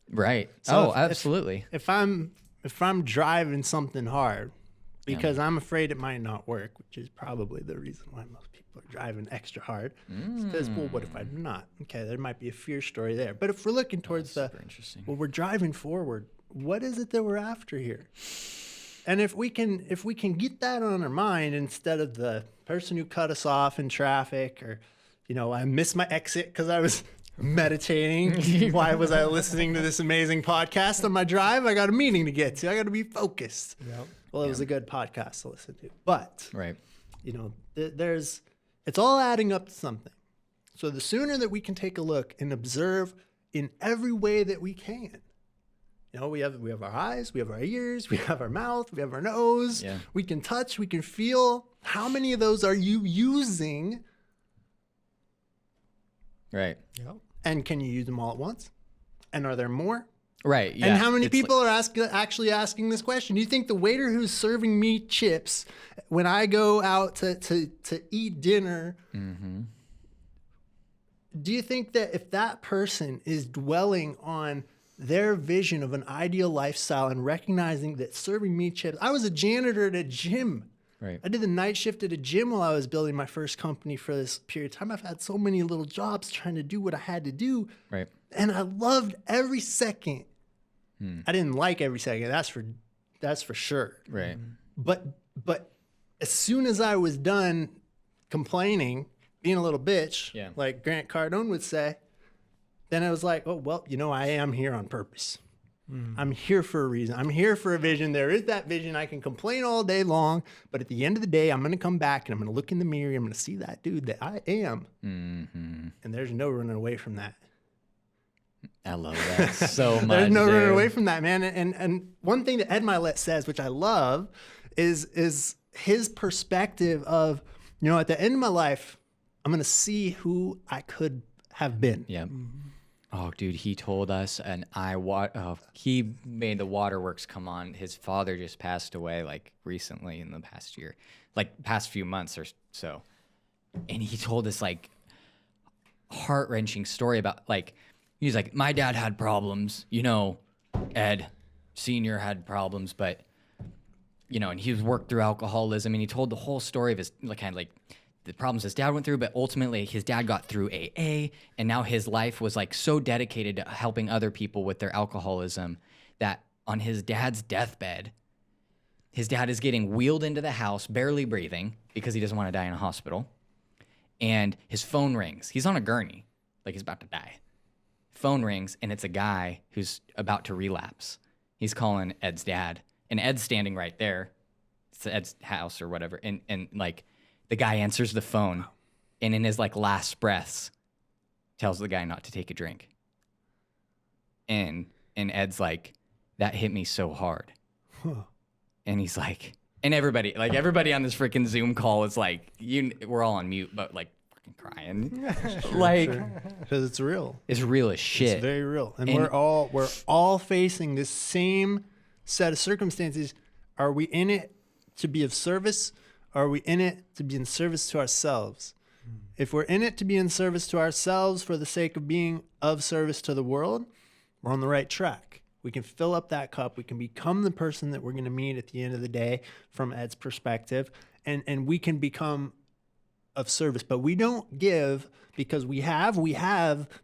Right. So absolutely. If I'm driving something hard because I'm afraid it might not work, which is probably the reason why most people are driving extra hard. Because, well, what if I'm not? Okay, there might be a fear story there. But if we're looking towards interesting. We're driving forward, what is it that we're after here? And if we can get that on our mind instead of the person who cut us off in traffic, or, I missed my exit because I was meditating. Why was I listening to this amazing podcast on my drive? I got a meeting to get to. I got to be focused. Yep. Well, it was a good podcast to listen to. But, Right. it's all adding up to something. So the sooner that we can take a look and observe in every way that we can. We have our eyes, we have our ears, we have our mouth, we have our nose. Yeah. We can touch, we can feel. How many of those are you using? Right. Yep. And can you use them all at once? And are there more? Right. Yeah. And how many It's people are actually asking this question? Do you think the waiter who's serving me chips when I go out to eat dinner, do you think that if that person is dwelling on their vision of an ideal lifestyle and recognizing that serving meat chips, I was a janitor at a gym. Right. I did the night shift at a gym while I was building my first company for this period of time. I've had so many little jobs trying to do what I had to do. Right. And I loved every second. I didn't like every second. That's for sure. Right. But as soon as I was done complaining, being a little bitch, Yeah. like Grant Cardone would say, then I was like, oh, well, I am here on purpose. I'm here for a reason. I'm here for a vision. There is that vision. I can complain all day long, but at the end of the day, I'm going to come back and I'm going to look in the mirror. I'm going to see that dude that I am. Mm-hmm. And there's no running away from that. I love that so much. There's no dude. running away from that, man. And one thing that Ed Milet says, which I love, is his perspective of, at the end of my life, I'm going to see who I could have been. Yeah. Oh, dude, he told us, and he made the waterworks come on. His father just passed away, like, recently in the past year, like, past few months or so. And he told this, like, heart-wrenching story about, like, he's like, my dad had problems, Ed Sr. had problems, but, and he was worked through alcoholism, and he told the whole story of his, the problems his dad went through, but ultimately his dad got through AA, and now his life was like so dedicated to helping other people with their alcoholism that on his dad's deathbed, his dad is getting wheeled into the house, barely breathing because he doesn't want to die in a hospital. And his phone rings. He's on a gurney, like he's about to die. Phone rings, and it's a guy who's about to relapse. He's calling Ed's dad, and Ed's standing right there. It's Ed's house or whatever, and like, the guy answers the phone, and in his last breaths, tells the guy not to take a drink. And Ed's like, that hit me so hard. And he's like, and everybody on this freaking Zoom call is like, we're all on mute, but fucking crying, Because it's real. It's real as shit. It's very real, and we're all facing the same set of circumstances. Are we in it to be of service? Are we in it to be in service to ourselves? If we're in it to be in service to ourselves for the sake of being of service to the world, we're on the right track. We can fill up that cup. We can become the person that we're going to meet at the end of the day from Ed's perspective, and we can become of service. But we don't give because we have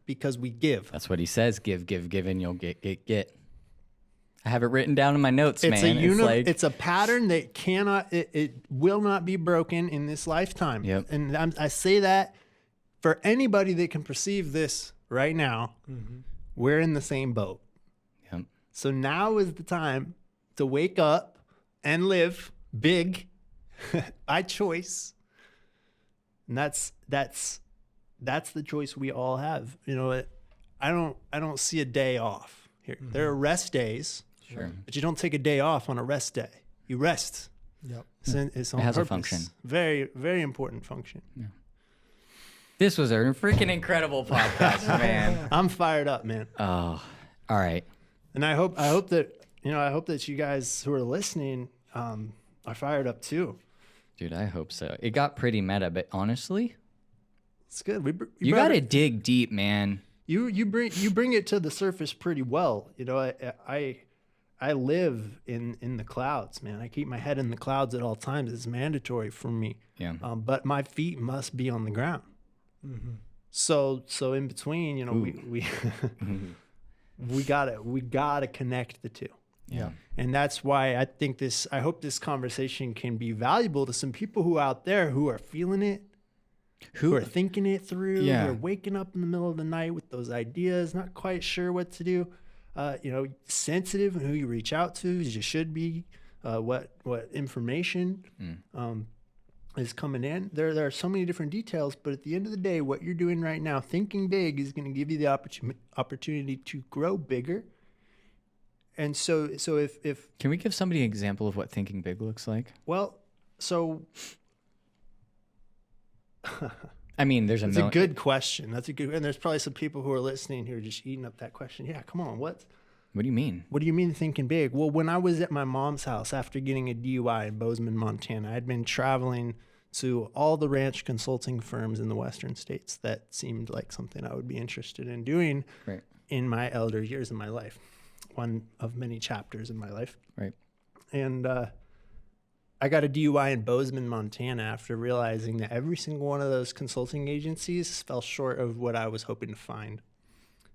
because we give. That's what he says. Give, and you'll get. I have it written down in my notes, man. It's a pattern that it will not be broken in this lifetime. Yep. And I say that for anybody that can perceive this right now, we're in the same boat. Yep. So now is the time to wake up and live big by choice. And that's the choice we all have. I don't see a day off here. There are rest days. Sure. But you don't take a day off on a rest day. You rest. Yep. It's on It has purpose. a function. Very, very important function. Yeah. This was a freaking incredible podcast, man. I'm fired up, man. Oh, all right. And I hope that you guys who are listening are fired up too. Dude, I hope so. It got pretty meta, but honestly, It's good. you got to dig deep, man. You bring it to the surface pretty well. I live in the clouds, man. I keep my head in the clouds at all times. It's mandatory for me. Yeah. But my feet must be on the ground. Mm-hmm. So in between, we gotta connect the two. Yeah. And that's why I hope this conversation can be valuable to some people who out there who are feeling it, who are thinking it through, who are waking up in the middle of the night with those ideas, not quite sure what to do. Sensitive in who you reach out to, as you should be, what information is coming in. There are so many different details, but at the end of the day, what you're doing right now, thinking big, is going to give you the opportunity to grow bigger. And so if Can we give somebody an example of what thinking big looks like? I mean, there's That's a good question. And there's probably some people who are listening who are just eating up that question. Yeah, come on. What do you mean? What do you mean thinking big? Well, when I was at my mom's house after getting a DUI in Bozeman, Montana, I had been traveling to all the ranch consulting firms in the western states that seemed like something I would be interested in doing. Right. in my elder years in my life, one of many chapters in my life. Right. And I got a DUI in Bozeman, Montana, after realizing that every single one of those consulting agencies fell short of what I was hoping to find.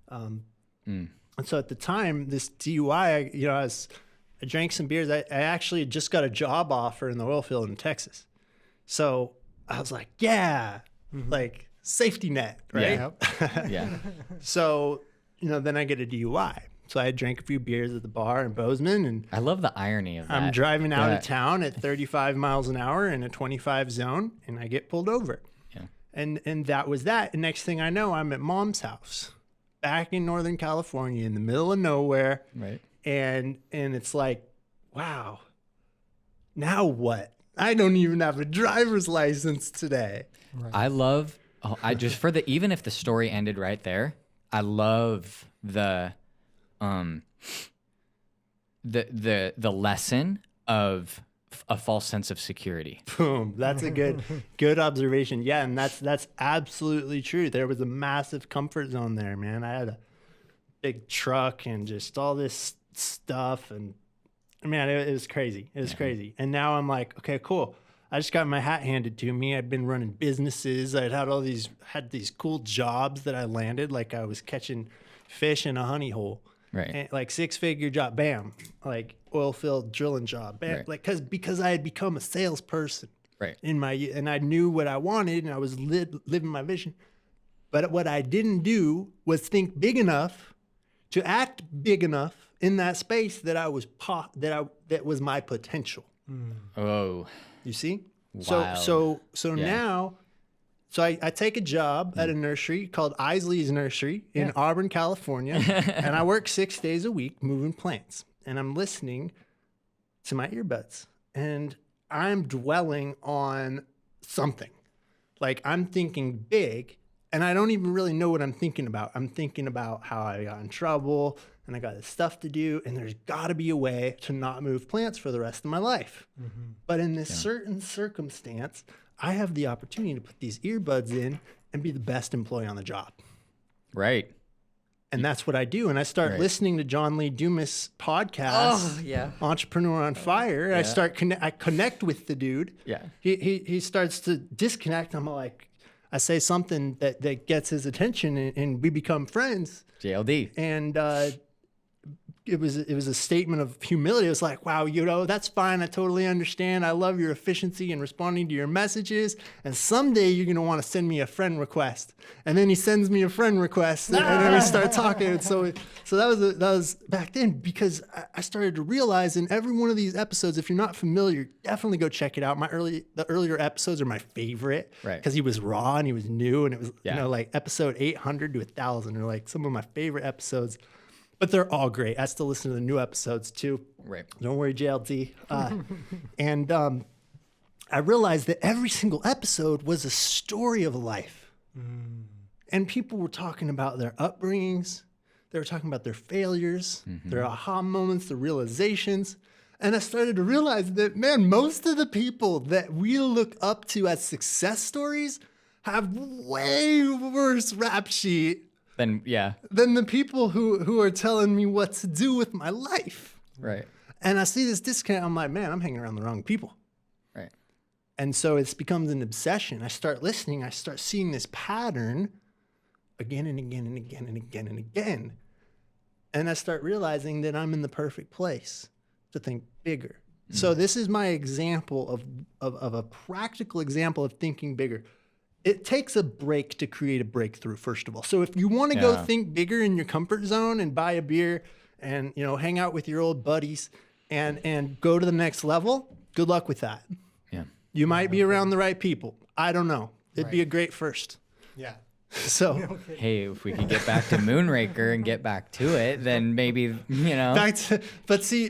And so at the time, this DUI, I drank some beers. I actually had just got a job offer in the oil field in Texas. So I was like, yeah, like safety net, right? Yeah. Yeah. So, then I get a DUI. So I drank a few beers at the bar in Bozeman, and I love the irony of that. I'm driving out Yeah. of town at 35 miles an hour in a 25 zone, and I get pulled over. Yeah. And that was that. And next thing I know, I'm at mom's house back in Northern California in the middle of nowhere. Right. And it's like, wow, now what? I don't even have a driver's license today. Right. I love, even if the story ended right there, I love the lesson of a false sense of security. Boom. That's a good observation. Yeah. And that's absolutely true. There was a massive comfort zone there, man. I had a big truck and just all this stuff. And man, it was crazy. It was crazy. And now I'm like, okay, cool. I just got my hat handed to me. I'd been running businesses. I'd had these cool jobs that I landed. Like I was catching fish in a honey hole. Right. And like 6-figure job, bam, like oil field drilling job, bam, Right. like because I had become a salesperson, Right. and I knew what I wanted, and I was living my vision. But what I didn't do was think big enough to act big enough in that space that that was my potential. Oh. You see, Wild. so Yeah. now. So I take a job at a nursery called Isley's Nursery in Auburn, California, and I work 6 days a week moving plants. And I'm listening to my earbuds, and I'm dwelling on something. Like I'm thinking big, and I don't even really know what I'm thinking about. I'm thinking about how I got in trouble, and I got this stuff to do, and there's got to be a way to not move plants for the rest of my life. But in this certain circumstance, I have the opportunity to put these earbuds in and be the best employee on the job. Right. And that's what I do. And I start listening to John Lee Dumas' podcast, Entrepreneur on Fire. Yeah. I connect with the dude. Yeah. He starts to disconnect. I'm like, I say something that gets his attention, and we become friends. JLD. And it was a statement of humility. It was like, wow, that's fine. I totally understand. I love your efficiency in responding to your messages. And someday you're going to want to send me a friend request. And then he sends me a friend request, and then we start talking. And so that was back then, because I started to realize in every one of these episodes, if you're not familiar, definitely go check it out. The earlier episodes are my favorite, Right. Because he was raw and he was new, and it was Yeah. like episode 800 to 1,000 are like some of my favorite episodes. But they're all great. I still listen to the new episodes too. Right. Don't worry, JLD. And I realized that every single episode was a story of life. And people were talking about their upbringings. They were talking about their failures, their aha moments, their realizations. And I started to realize that, man, most of the people that we look up to as success stories have way worse rap sheet Then, than the people who are telling me what to do with my life. Right. And I see this disconnect. I'm like, man, I'm hanging around the wrong people. Right. And so it becomes an obsession. I start listening. I start seeing this pattern again and again and again and again and again. And I start realizing that I'm in the perfect place to think bigger. So this is my example of a practical example of thinking bigger. It takes a break to create a breakthrough, first of all. So if you want to go think bigger in your comfort zone and buy a beer and hang out with your old buddies and go to the next level, good luck with that. Yeah. You might be around the right people. I don't know. It'd be a great first. Yeah. So Hey, if we could get back to Moonraker and get back to it, then maybe, back to, but see,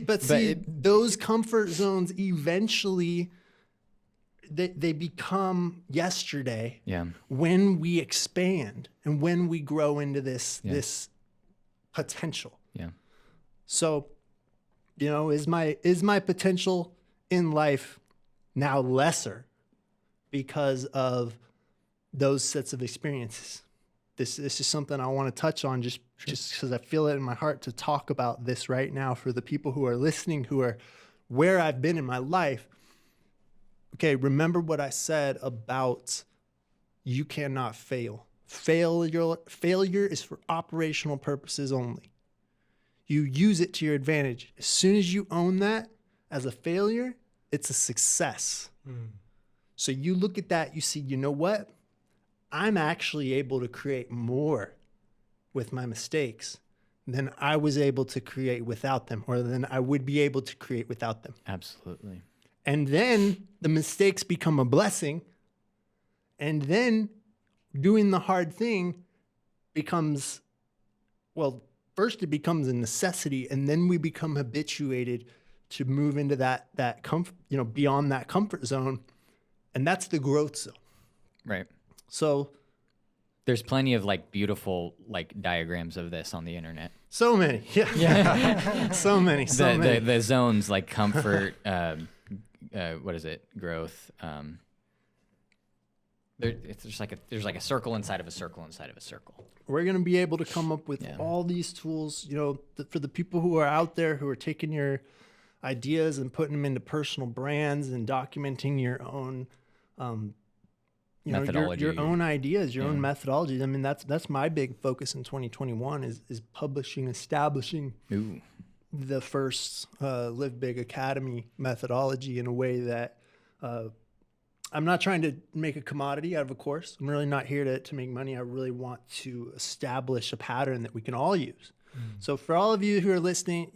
those comfort zones eventually they become yesterday. Yeah. When we expand and when we grow into this potential. Yeah. So, is my potential in life now lesser because of those sets of experiences? This is something I want to touch on just just because I feel it in my heart to talk about this right now for the people who are listening, who are where I've been in my life. Okay, remember what I said about you cannot fail. Failure is for operational purposes only. You use it to your advantage. As soon as you own that as a failure, it's a success. So you look at that, you see, you know what? I'm actually able to create more with my mistakes than I was able to create without them, or than I would be able to create without them. Absolutely. And then the mistakes become a blessing. And then doing the hard thing becomes, well, first it becomes a necessity, and then we become habituated to move into that comfort, beyond that comfort zone. And that's the growth zone. Right. So there's plenty of like beautiful like diagrams of this on the internet. so many. Yeah. so many. The zones like comfort, what is it? Growth. There's like a circle inside of a circle inside of a circle. We're going to be able to come up with all these tools, for the people who are out there who are taking your ideas and putting them into personal brands and documenting your own, methodology. your own ideas, your own methodologies. I mean, that's my big focus in 2021 is publishing, establishing the first LiveBig Academy methodology in a way that I'm not trying to make a commodity out of a course. I'm really not here to make money. I really want to establish a pattern that we can all use. So for all of you who are listening,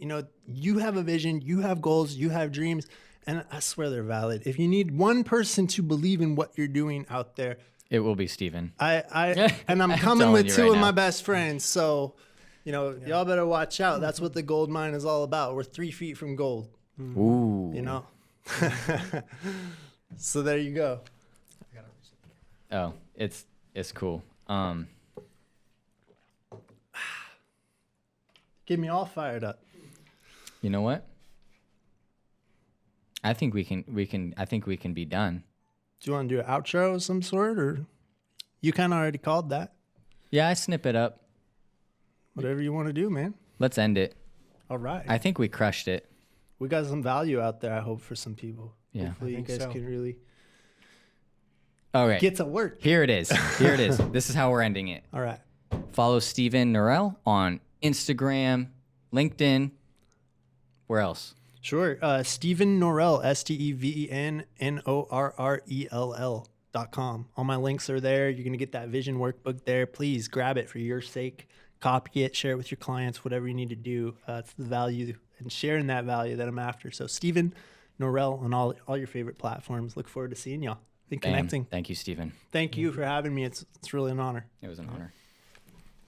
you have a vision, you have goals, you have dreams, and I swear they're valid. If you need one person to believe in what you're doing out there, it will be Steven. And I'm coming with two of my best friends. So, y'all better watch out. That's what the gold mine is all about. We're 3 feet from gold. Ooh. So there you go. Oh, it's cool. Get me all fired up. You know what? I think we can be done. Do you want to do an outro of some sort, or you kind of already called that? Yeah, I snip it up. Whatever you want to do, man. Let's end it. All right. I think we crushed it. We got some value out there, I hope, for some people. Yeah. Hopefully you guys can really All right. get to work. Here it is. This is how we're ending it. All right. Follow Steven Norrell on Instagram, LinkedIn. Where else? Sure. Steven Norrell, StevenNorrell.com. All my links are there. You're going to get that vision workbook there. Please grab it for your sake. Copy it, share it with your clients, whatever you need to do. It's the value and sharing that value that I'm after. So Steven Norrell on all your favorite platforms. Look forward to seeing y'all and connecting. Thank you, Steven. Thank you for having me. It's really an honor. It was an honor.